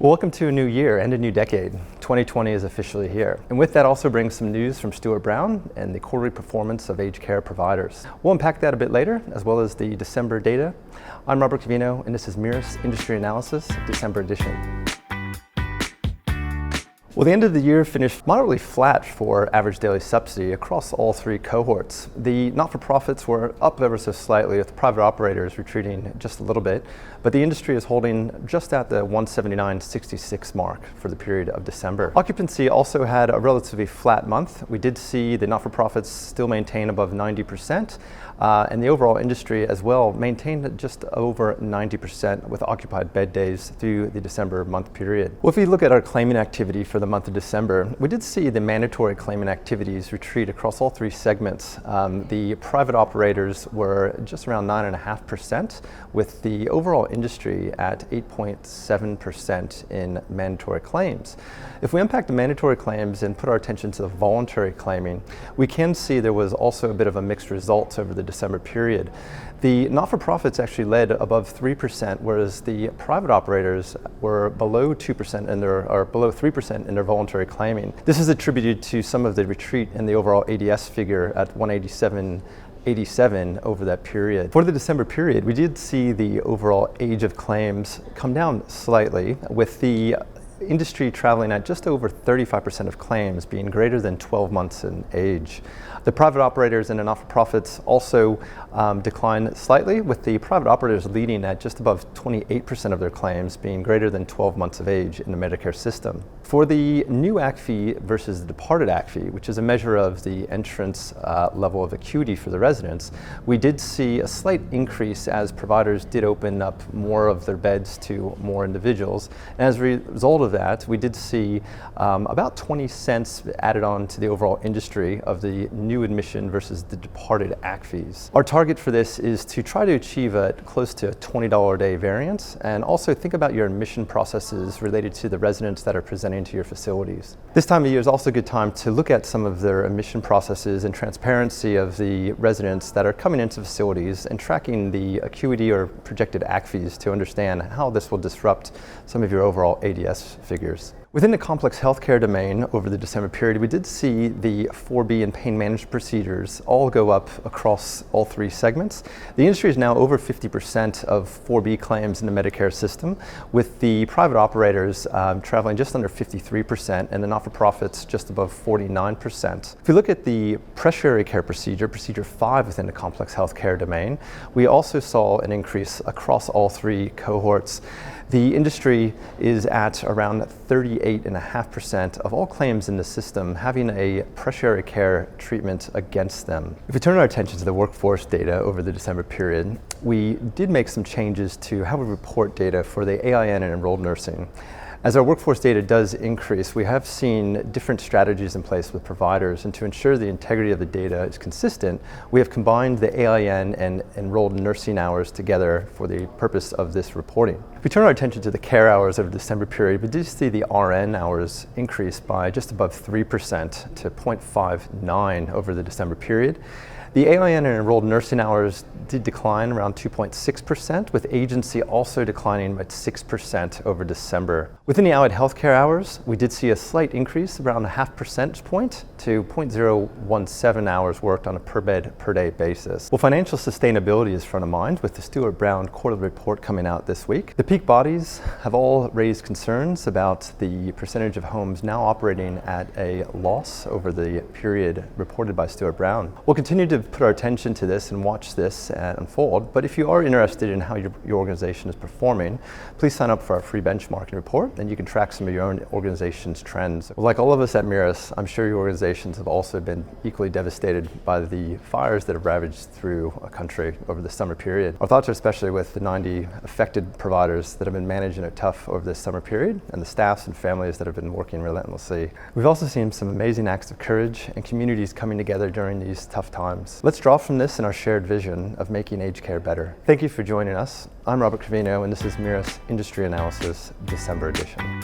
Welcome to a new year and a new decade. 2020 is officially here. And with that also brings some news from Stewart Brown and the quarterly performance of aged care providers. We'll unpack that a bit later, as well as the December data. I'm Rob Covino, and this is Mirus Industry Analysis, December edition. Well, the end of the year finished moderately flat for average daily subsidy across all three cohorts. The not-for-profits were up ever so slightly, with private operators retreating just a little bit, but the industry is holding just at the 179.66 mark for the period of December. Occupancy also had a relatively flat month. We did see the not-for-profits still maintain above 90%, and the overall industry as well maintained just over 90% with occupied bed days through the December month period. Well, if we look at our claiming activity for the month of December, we did see the mandatory claimant activities retreat across all three segments. The private operators were just around 9.5%, with the overall industry at 8.7% in mandatory claims. If we unpack the mandatory claims and put our attention to the voluntary claiming, we can see there was also a bit of a mixed result over the December period. The not-for-profits actually led above 3%, whereas the private operators were below 2% or below 3% in their voluntary claiming. This is attributed to some of the retreat in the overall ADS figure at 187 over that period. For the December period, we did see the overall age of claims come down slightly, with the industry traveling at just over 35% of claims being greater than 12 months in age. The private operators and the not-for-profits also declined slightly, with the private operators leading at just above 28% of their claims being greater than 12 months of age in the Medicare system. For the new ACT fee versus the departed ACT fee, which is a measure of the entrance level of acuity for the residents, we did see a slight increase as providers did open up more of their beds to more individuals. And as a result of that, we did see about 20 cents added on to the overall industry of the new admission versus the departed ACT fees. Our target for this is to try to achieve a close to a $20 a day variance, and also think about your admission processes related to the residents that are presenting to your facilities. This time of year is also a good time to look at some of their admission processes and transparency of the residents that are coming into facilities, and tracking the acuity or projected ACT fees to understand how this will disrupt some of your overall ADS figures. Within the complex healthcare domain over the December period, we did see the 4B and pain management procedures all go up across all three segments. The industry is now over 50% of 4B claims in the Medicare system, with the private operators traveling just under 53% and the not-for-profits just above 49%. If you look at the pressure area care procedure, procedure 5 within the complex healthcare domain, we also saw an increase across all three cohorts. The industry is at around 38.5% of all claims in the system having a pressure area care treatment against them. If we turn our attention to the workforce data over the December period, we did make some changes to how we report data for the AIN and enrolled nursing. As our workforce data does increase, we have seen different strategies in place with providers, and to ensure the integrity of the data is consistent, we have combined the AIN and enrolled nursing hours together for the purpose of this reporting. If we turn our attention to the care hours over the December period, we did see the RN hours increase by just above 3% to 0.59 over the December period. The AIN and enrolled nursing hours did decline around 2.6%, with agency also declining by 6% over December. Within the allied healthcare hours, we did see a slight increase, around a half percentage point, to 0.017 hours worked on a per bed per day basis. Well, financial sustainability is front of mind with the Stewart Brown quarterly report coming out this week. The peak bodies have all raised concerns about the percentage of homes now operating at a loss over the period reported by Stewart Brown. We'll continue to put our attention to this and watch this unfold, but if you are interested in how your organization is performing, please sign up for our free benchmarking report, and you can track some of your own organization's trends. Like all of us at Mirus, I'm sure your organizations have also been equally devastated by the fires that have ravaged through a country over the summer period. Our thoughts are especially with the 90 affected providers that have been managing it tough over this summer period, and the staffs and families that have been working relentlessly. We've also seen some amazing acts of courage and communities coming together during these tough times. Let's draw from this in our shared vision of making aged care better. Thank you for joining us. I'm Rob Covino, and this is Mirus Industry Analysis, December edition.